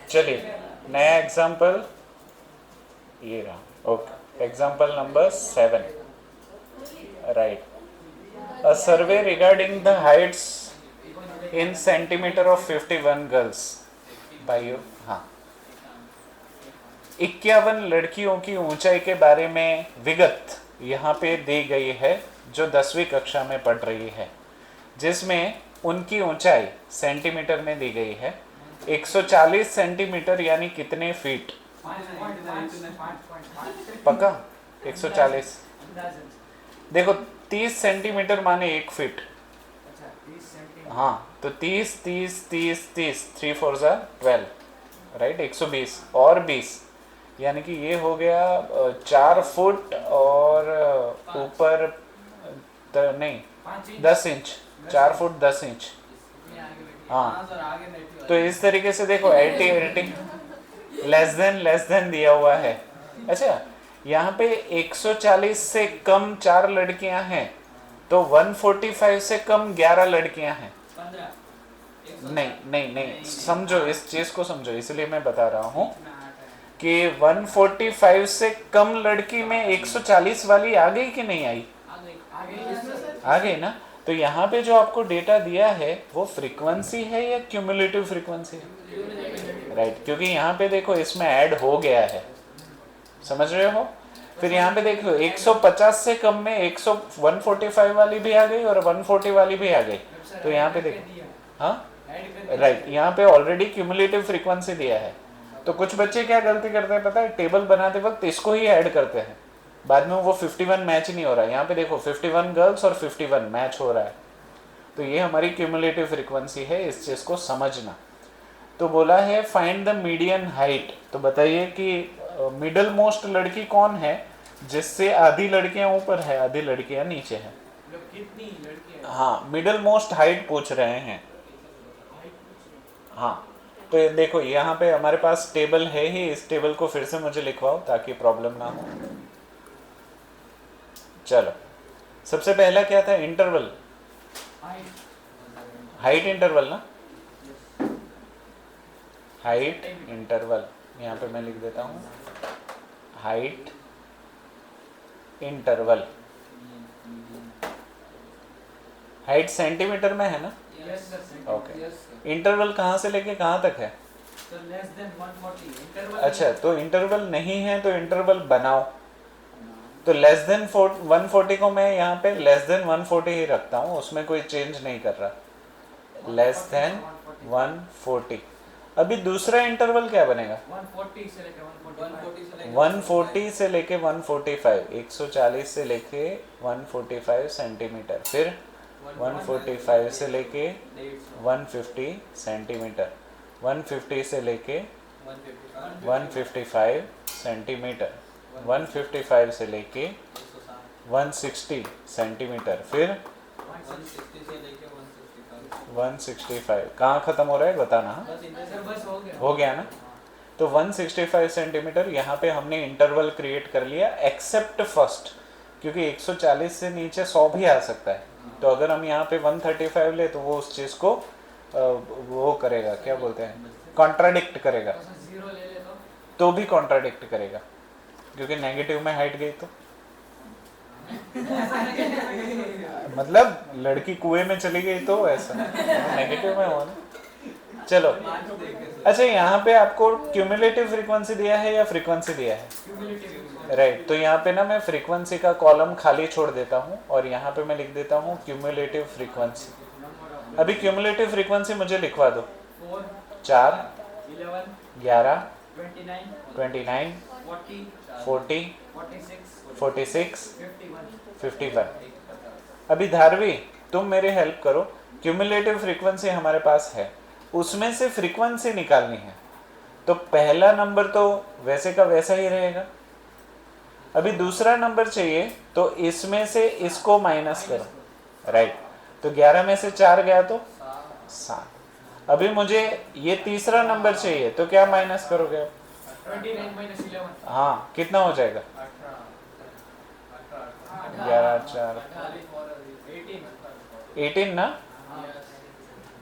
चलिए नया एग्जाम्पल ये रहा। Okay, example number 7, right. A survey regarding the heights in centimetre of 51 girls. भाइयों, हाँ, 51 लड़कियों की ऊंचाई के बारे में विगत यहाँ पे दी गई है जो 10वीं कक्षा में पढ़ रही है, जिसमें उनकी ऊंचाई सेंटीमीटर में दी गई है 140 सेंटीमीटर, यानी कितने फीट? पक्का 140? देखो 30 सेंटीमीटर माने 1 फीट। हाँ, तो 30 30 30 30 3 4 12, राइट, 120 और 20, यानी कि ये हो गया 4 फुट और ऊपर नहीं 10 इंच, 4 फुट 10 इंच। हाँ, तो इस तरीके से देखो 80 80 लेस देन दिया हुआ है। अच्छा, यहाँ पे 140 से कम 4 लड़कियां हैं, तो 145 से कम 11 लड़कियां हैं। नहीं नहीं नहीं, समझो इस चीज को समझो, इसलिए मैं बता रहा हूँ कि 145 से कम लड़की में 140 वाली आ गई कि नहीं आई? आ गई ना। तो यहाँ पे जो आपको डेटा दिया है वो फ्रीक्वेंसी है या क्यूमुलेटिव फ्रीक्वेंसी है? राइट, क्योंकि यहाँ पे देखो इसमें ऐड हो गया है, समझ रहे हो। फिर यहाँ पे देखो 150 से कम में 145 वाली भी आ गई और 140 वाली भी आ गई, तो यहाँ पे देखो, हाँ राइट, यहाँ पे ऑलरेडी क्यूमुलेटिव फ्रीक्वेंसी दिया है। तो कुछ बच्चे क्या गलती करते हैं पता है, टेबल बनाते वक्त इसको ही ऐड करते हैं, बाद में वो 51 मैच नहीं हो रहा है। यहाँ पे देखो 51 गर्ल्स और 51 मैच हो रहा है, तो ये हमारी क्यूमुलेटिव फ्रीक्वेंसी है, इस चीज को समझना। तो बोला है फाइंड द मीडियन हाइट, तो बताइए कि मिडल मोस्ट लड़की कौन है जिससे आधी लड़कियां ऊपर है आधी लड़कियां नीचे है? कितनी लड़कियां? हाँ, मिडल मोस्ट हाइट पूछ रहे हैं। हाँ, तो ये देखो यहाँ पे हमारे पास टेबल है ही, इस टेबल को फिर से मुझे लिखवाओ ताकि प्रॉब्लम ना हो। चलो, सबसे पहला क्या था? इंटरवल, हाइट इंटरवल ना, हाइट इंटरवल। यहाँ पे मैं लिख देता हूँ हाइट इंटरवल। हाइट सेंटीमीटर में है ना? ओके, इंटरवल कहाँ से लेके कहाँ तक है? अच्छा, तो इंटरवल नहीं है तो इंटरवल बनाओ। तो लेस देन 140 को मैं यहाँ पे लेस देन 140 ही रखता हूँ, उसमें कोई चेंज नहीं कर रहा, लेस देन 140। अभी दूसरा इंटरवल क्या बनेगा? 140 से लेके 145, 140 से लेके 145 सेंटीमीटर, फिर 145 से लेके 150 सेंटीमीटर, 150 से लेके 155 सेंटीमीटर, 155 से लेके 160 सेंटीमीटर, फिर 165। कहाँ खत्म हो रहा है बताना? हो गया ना। तो 165 सेंटीमीटर यहाँ पे हमने इंटरवल क्रिएट कर लिया, एक्सेप्ट फर्स्ट, क्योंकि 140 से नीचे 100 भी आ सकता है। तो अगर हम यहाँ पे 135 ले तो वो उस चीज को वो करेगा, क्या बोलते हैं, कॉन्ट्राडिक्ट करेगा, तो भी कॉन्ट्राडिक्ट करेगा, क्योंकि नेगेटिव में हाइट गई तो मतलब लड़की कुएं में चली गई तो ऐसा नेगेटिव में हुआ ना। चलो, अच्छा यहाँ पे आपको क्यूमुलेटिव फ्रीक्वेंसी दिया है या फ्रीक्वेंसी दिया है? राइट, तो यहाँ पे ना मैं फ्रीक्वेंसी का कॉलम खाली छोड़ देता हूँ और यहाँ पे मैं लिख देता हूँ क्यूमुलेटिव फ्रीक्वेंसी। अभी क्यूमुलेटिव फ्रीक्वेंसी मुझे लिखवा दो। 4, 11, 29, 40, 46, 51। अभी धारवी तुम मेरी हेल्प करो, क्यूमुलेटिव फ्रीक्वेंसी हमारे पास है, उसमें से फ्रीक्वेंसी निकालनी है, तो पहला नंबर तो वैसे का वैसा ही रहेगा। अभी दूसरा नंबर चाहिए तो इसमें से इसको माइनस करो, राइट। तो 11 में से 4 गया तो 7। अभी मुझे ये तीसरा नंबर चाहिए तो क्या माइनस करोगे? 29 - 11। हाँ, कितना हो जाएगा? 11 4 18 ना,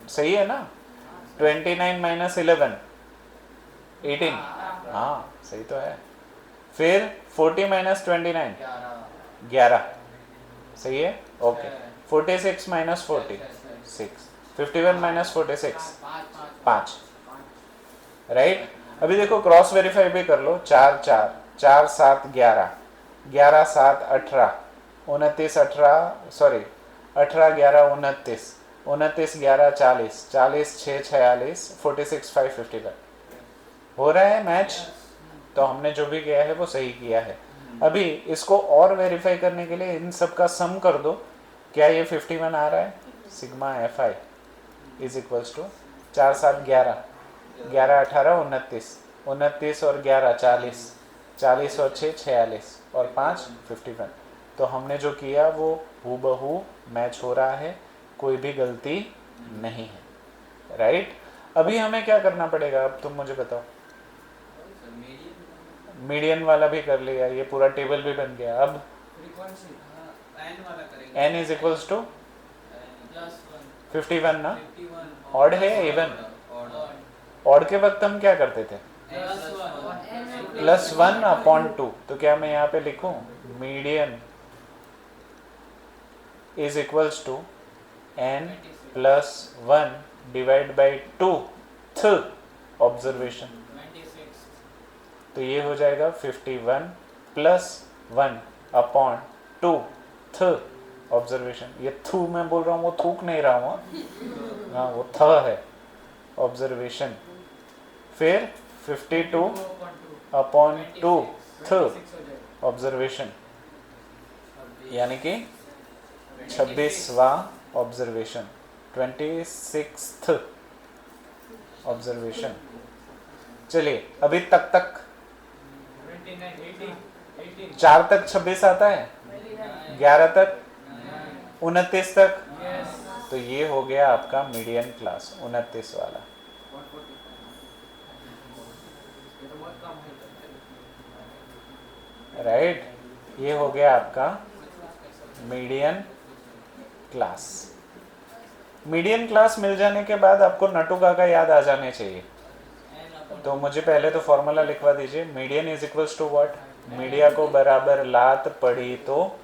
सही है ना? 29 - 11 18, हाँ सही तो है। फिर 40 माइनस 29, 11, सही है, ओके। 46 माइनस 40, 6। 51 minus 46, 5, right. अभी देखो क्रॉस वेरीफाई भी कर लो। 4 4 4 7 11, 11 7 18, 29 18, सॉरी 18 11 29, 29 11 40, 40 6 46, 46 5 51। हो रहा है मैच? तो हमने जो भी किया है वो सही किया है। अभी इसको और वेरीफाई करने के लिए इन सब का सम कर दो। क्या ये 51 आ रहा है? Sigma F I is equals to 4 7 11, 11 18 29, 29 और 11 40, 40 और 6 46 और 5 51। तो हमने जो किया वो हूबहू मैच हो रहा है, कोई भी गलती नहीं है, राइट। अभी हमें क्या करना पड़ेगा, अब तुम मुझे बताओ। मीडियन वाला भी कर लिया, ये पूरा टेबल भी बन गया। अब n इज इक्वल्स टू 51 ना, ऑड है इवन? ऑड के वक्त हम क्या करते थे? +1 अपॉन 2। तो क्या मैं यहाँ पे लिखूं median is equals to n +1 divide by 2 th observation. तो ये हो जाएगा 51 + 1 अपॉन 2 th ऑब्जर्वेशन। ये थू मैं बोल रहा हूँ, वो थूक नहीं रहा हूँ, हाँ वो थ है, ऑब्जर्वेशन। फिर 52 अपॉन 2 th ऑब्जर्वेशन, यानी कि 26वां ऑब्जर्वेशन, 26th ऑब्जर्वेशन। चलिए अभी तक 4 तक 26 आता है, 11 तक, 29 तक। तो ये हो गया आपका मीडियन क्लास, 29 वाला। राइट, ये हो गया आपका मीडियन क्लास। मीडियन क्लास मिल जाने के बाद आपको नटू काका याद आ जाने चाहिए। तो मुझे पहले तो फॉर्मूला लिखवा दीजिए। Median is equals to what? Median को बराबर लात पड़ी तो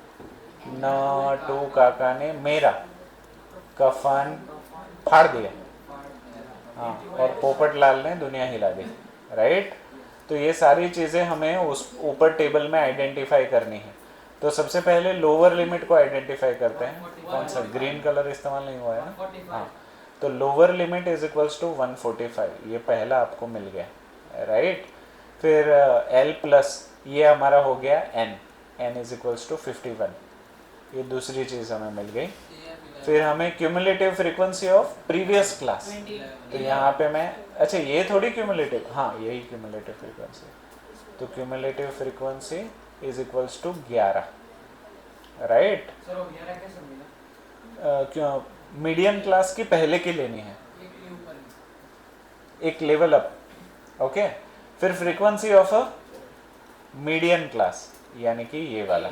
नटू काका ने मेरा कफन फाड़ दिया, हाँ, और पोपट लाल ने दुनिया हिला दी, राइट। तो ये सारी चीज़ें हमें उस ऊपर टेबल में आइडेंटिफाई करनी है। तो सबसे पहले लोअर लिमिट को आइडेंटिफाई करते हैं। कौन सा? ग्रीन कलर इस्तेमाल नहीं हुआ है ना, हाँ। तो lower limit is equals to 145, ये पहला आपको मिल गया, राइट। फिर L प्लस ये हमारा हो गया n इज इक्वल्स टू 51, ये दूसरी चीज़ हमें मिल गई। फिर हमें cumulative frequency of previous class, तो यहाँ पे मैं, अच्छा ये थोड़ी क्यूमुलेटिव, हाँ यही क्यूमुलेटिव फ्रीक्वेंसी। तो cumulative frequency is equals to 11, right. क्यों? मीडियम क्लास की पहले की लेनी है, एक लेवल अप, ओके। फिर frequency of a medium class, यानी कि ये वाला,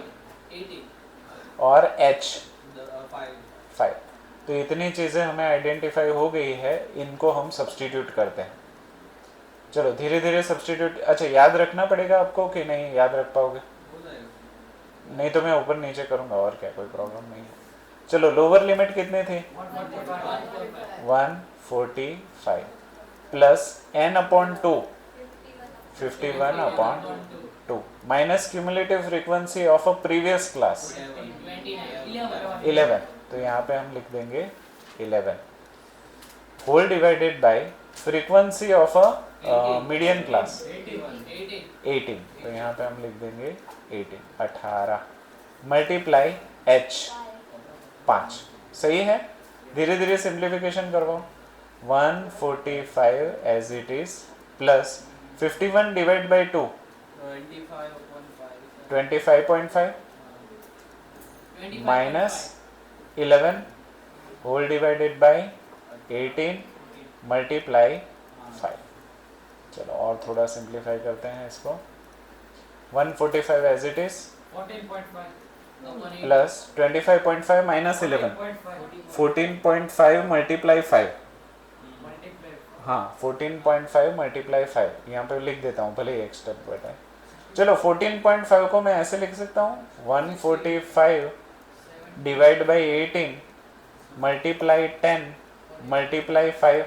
और h 5। तो इतनी चीज़ें हमें आइडेंटिफाई हो गई है, इनको हम सब्स्टिट्यूट करते हैं। चलो धीरे धीरे सब्स्टिट्यूट, अच्छा याद रखना पड़ेगा आपको कि नहीं याद रख पाओगे? नहीं तो मैं ऊपर नीचे करूँगा, और क्या, कोई प्रॉब्लम नहीं है। चलो लोअर लिमिट कितने थे? 145 plus n upon 2, 51 upon 2 minus cumulative frequency of a previous class 11। तो यहाँ पे हम लिख देंगे 11 whole divided by frequency of a medium class 18। तो यहाँ पे हम लिख देंगे 18 मल्टीप्लाई h 5, सही है। धीरे धीरे सिंप्लीफिकेशन करवाओ। 145 as it is plus 51 divide by 2, 25.5 minus 11 whole divided by 18 multiply 5। चलो और थोड़ा सिंप्लीफाई करते हैं इसको। 145 as it is plus 25.5 minus 11, 14.5 multiply 5, हाँ 14.5 मल्टीप्लाई 5 यहाँ पे लिख देता हूँ, भले ही एक स्टेप बताए। चलो 14.5 को मैं ऐसे लिख सकता हूँ 145 डिवाइड बाई 18 मल्टीप्लाई 10 मल्टीप्लाई 5।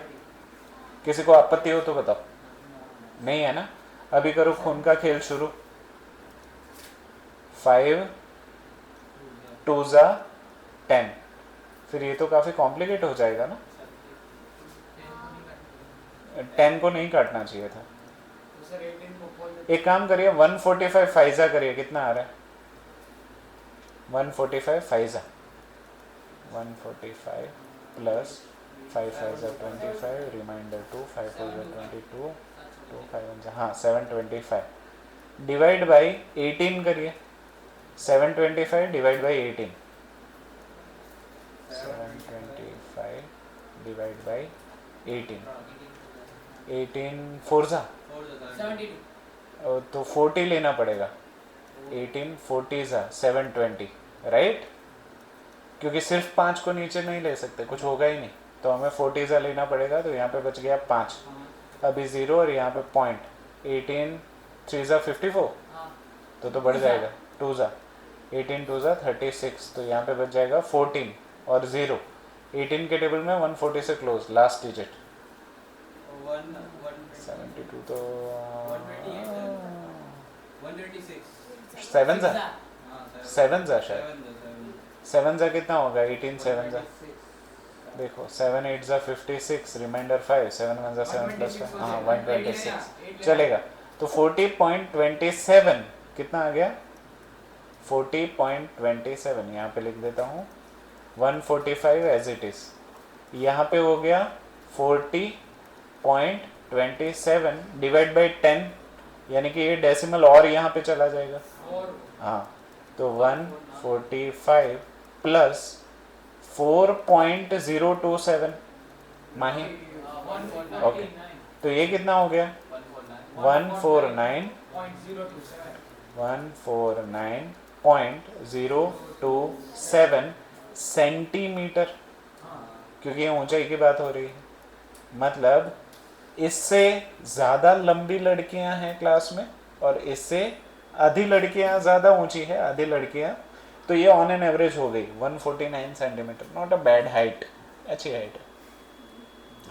किसी को आपत्ति हो तो बताओ, नहीं है ना? अभी करो खून का खेल शुरू। 5 2 जा 10, फिर ये तो काफी कॉम्प्लिकेट हो जाएगा ना। 10 को नहीं काटना चाहिए था। एक काम करिए 145 फाइजा करिए, कितना आ रहा है? 145 फाइजा 145 प्लस 5 फाइजा 25 रिमाइंडर 2 5 फाइजा 22 2 5 हाँ 725 डिवाइड बाई 18 करिए। 725 डिवाइड बाई 18 725 डिवाइड बाई 18 4 जा 72 तो 40 लेना पड़ेगा। 18 40 जा 720 राइट, क्योंकि सिर्फ 5 को नीचे नहीं ले सकते, कुछ होगा ही नहीं, तो हमें 40 जा लेना पड़ेगा। तो यहाँ पे बच गया 5, अभी 0 और यहाँ पे पॉइंट। 18 3 जा 54 तो बढ़ जाएगा 2 जा 18 2 जा 36, तो यहाँ पे बच जाएगा 14 और 0। 18 के टेबल में 140 से क्लोज लास्ट डिजिट 72 तो 7 जा 7 जा शायद 7 जा कितना होगा? 18 7 जा देखो 7 8 जा 56 रिमाइंडर 5 7 1 जा 7 प्लस 5 हाँ 126 चलेगा। तो 40.27 कितना आ गया? 40.27 यहाँ पे लिख देता हूँ 145 एज इट इज। यहाँ पे हो गया 40.27 डिवाइड बाई 10, यानी कि ये डेसिमल और यहाँ पे चला जाएगा। हाँ तो 145 प्लस 4.027 माही ओके, तो ये कितना हो गया? 149.027 सेंटीमीटर, क्योंकि ये ऊंचाई की बात हो रही है। मतलब इससे ज़्यादा लंबी लड़कियां हैं क्लास में और इससे आधी लड़कियां ज़्यादा ऊंची है, आधी लड़कियां, तो ये ऑन एन एवरेज हो गई 149 centimetre. Not a bad height, अच्छी हाइट है।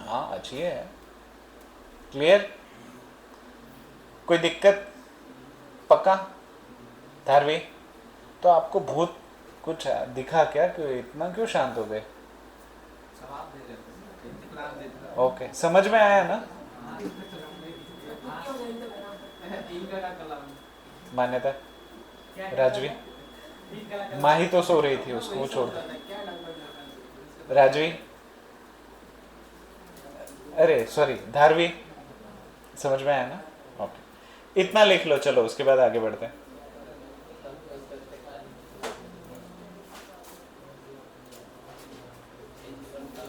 हाँ अच्छी है। क्लियर? कोई दिक्कत? पक्का? धारवी तो आपको भूत कुछ दिखा क्या? क्यों इतना क्यों शांत हो गए? ओके समझ में आया ना? मान्यता राजवी माही तो सो रही थी, उसको छोड़ दो। राजवी अरे सॉरी धारवी समझ में आया ना? ओके इतना लिख लो, चलो उसके बाद आगे बढ़ते हैं।